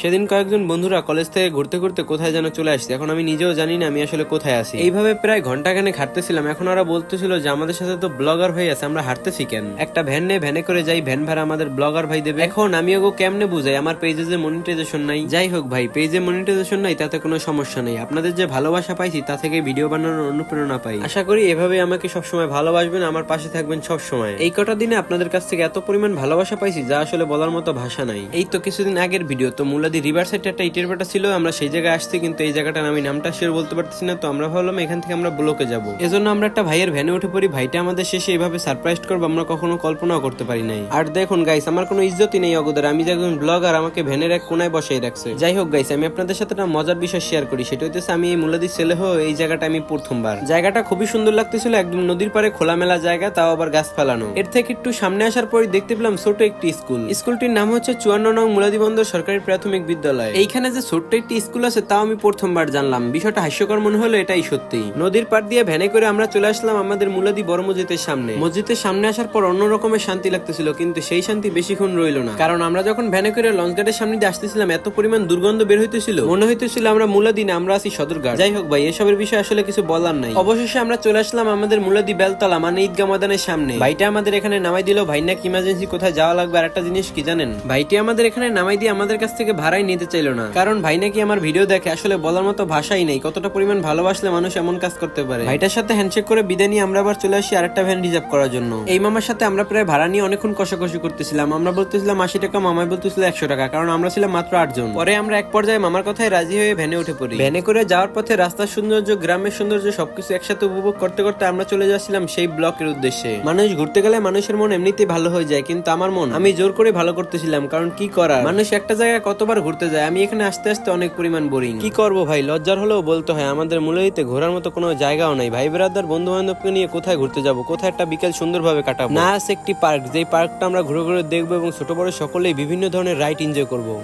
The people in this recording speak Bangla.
সেদিন কয়েকজন বন্ধুরা কলেজ থেকে ঘুরতে ঘুরতে কোথায় যেন চলে আসছে, এখন আমি নিজেও জানি না আমি আসলে কোথায় আছি। এইভাবে প্রায় ঘন্টাখানেক হাঁটতেছিলাম। এখন ওরা বলতেছিল যে আমাদের সাথে তো ব্লগার ভাই আছে, আমরা হাঁটতেছি কেন? একটা ভ্যান নিয়ে ভ্যানে করে যাই, ভ্যান ভাড়া আমাদের ব্লগার ভাই দেবে। এখন আমি ওগো কেমনে বুঝাই আমার পেজে যে মনিটাইজেশন নাই? যাই হোক ভাই, পেজে মনিটাইজেশন নাই তাতে কোনো সমস্যা নেই, আপনাদের যে ভালোবাসা পাইছি তা থেকে ভিডিও বানানোর অনুপ্রেরণা পাই। আশা করি এভাবে আমাকে সবসময় ভালোবাসবেন, আমার পাশে থাকবেন সবসময়। এই কটা দিনে আপনাদের কাছ থেকে এত পরিমাণ ভালোবাসা পাইছি যা আসলে বলার মতো ভাষা নাই। এই তো কিছুদিন আগের ভিডিও, তো মুলাদি রিভার সাইডে একটা ইটের ভাটা ছিল, আমরা সেই জায়গায় আসছি, কিন্তু এই জায়গাটার আমি নামটা শিওর বলতে পারতেছি না। তো আমরা ভাবলাম এখান থেকে আমরা ব্লকে যাবো, এজন্য আমরা একটা ভাইয়ের ভ্যানে উঠে পড়ি। ভাইটা আমাদের শেষে এভাবে সারপ্রাইজ করবো আমরা কখনো কল্পনাও করতে পারি নাই। আর দেখুন গাইস, আমার কোনো ইজ্জতই নেই অগোদের, আমি যে একজন ব্লগার আমাকে ভ্যানের এক কোনায় বসাই রাখছে। যাই হোক গাইস, আমি আপনাদের সাথে একটা মজার বিষয় শেয়ার করি, সেটা হচ্ছে আমি এই মুলাদি ছেলে হয়ে এই জায়গাটা আমি প্রথমবার। জায়গাটা খুবই সুন্দর লাগতেছিল, একদম নদীর পারে খোলামেলা জায়গা, তাও আবার গাছ ফেলানো। এর থেকে একটু সামনে আসার পরে দেখতে পেলাম ছোট একটি স্কুল। স্কুলটির নাম হচ্ছে 54 নং মুলাদি বন্দর সরকারি প্রাথমিক বিদ্যালয়। এইখানে যে ছোট্ট একটি স্কুল আছে তাও আমি প্রথমবার জানলাম। বিষয়টা হাস্যকর মনে হলো, এটাই সত্যি। নদীর পাড় দিয়ে ভ্যানে করে আমরা চলে আসলাম আমাদের মুলাদি বড় মসজিদের সামনে। মসজিদের সামনে আসার পর অন্য রকমের শান্তি লাগতেছিল, কিন্তু সেই শান্তি বেশিক্ষণ রইল না, কারণ আমরা যখন ভ্যানে করে লঞ্চ ঘাটের সামনে দিয়ে আসতেছিলাম এত পরিমাণ দুর্গন্ধ বের হইতেছিল, মনে হইতেছিল আমরা মুলাদি না, আমরা আছি সদরঘাট। যাই হোক ভাই, এসবের বিষয়ে আসলে কিছু বলার নাই। অবশেষে আমরা চলে আসলাম আমাদের মুলাদি বেলতলা মানে ঈদগাহ ময়দানের সামনে। ভাইটা আমাদের এখানে নামাই দিল। ভাই নাকি ইমার্জেন্সি কোথায় যাওয়া লাগবে। আর একটা জিনিস কি জানেন, ভাইটি আমাদের এখানে নামাই দিয়ে আমাদের কাছ থেকে ভাড়াই নিতে চাইলো না, কারণ ভাই নাকি আমার ভিডিও দেখে। আসলে বলার মতো ভাষাই নেই কতটা পরিমাণ ভালোবাসলে মানুষ এমন কাজ করতে পারে। ভাইটার সাথে হ্যান্ডশেক করে বিদায় নিয়ে আমরা আবার চলে আসি আরেকটা ভ্যান রিজার্ভ করার জন্য। এই মামার সাথে আমরা প্রায় ভাড়া নিয়ে অনেকক্ষণ কষাকষি করতেছিলাম। আমরা বলতেছিলাম 80 টাকা, মামাই বলতেছিল 100 টাকা, কারণ আমরা ছিলাম মাত্র 8 জন। পরে আমরা এক পর্যায়ে মামার কথায় রাজি হয়ে ভ্যানে উঠে পড়ি। ভ্যানে করে যাওয়ার পথে রাস্তার সৌন্দর্য, গ্রামের সৌন্দর্য সবকিছু একসাথে উপভোগ করতে করতে আমরা চলে যাচ্ছিলাম সেই ব্লকের উদ্দেশ্যে। মানুষ ঘুরতে গেলে মানুষের মন এমনিতেই ভালো হয়ে যায়, কিন্তু আমার মন আমি জোর করে ভালো করতেছিলাম, কারণ কি করার, মানুষ একটা জায়গায় কতবার ঘুরতে যায়, আমি এখানে আসতে আসতে অনেক পরিমাণ বোরিং। কি করবো ভাই, লজ্জার হলেও বলতে হয় আমাদের মুলাদিতে ঘোরার মতো কোনো জায়গাও নাই। ভাই ব্রাদার বন্ধু বান্ধবকে নিয়ে কোথায় ঘুরতে যাবো, কোথায় একটা বিকেল সুন্দরভাবে কাটাবো? না আছে একটি পার্ক, যেই পার্কটা আমরা ঘুরে ঘুরে দেখবো এবং ছোট বড় সকলেই বিভিন্ন ধরনের রাইড এনজয় করবো।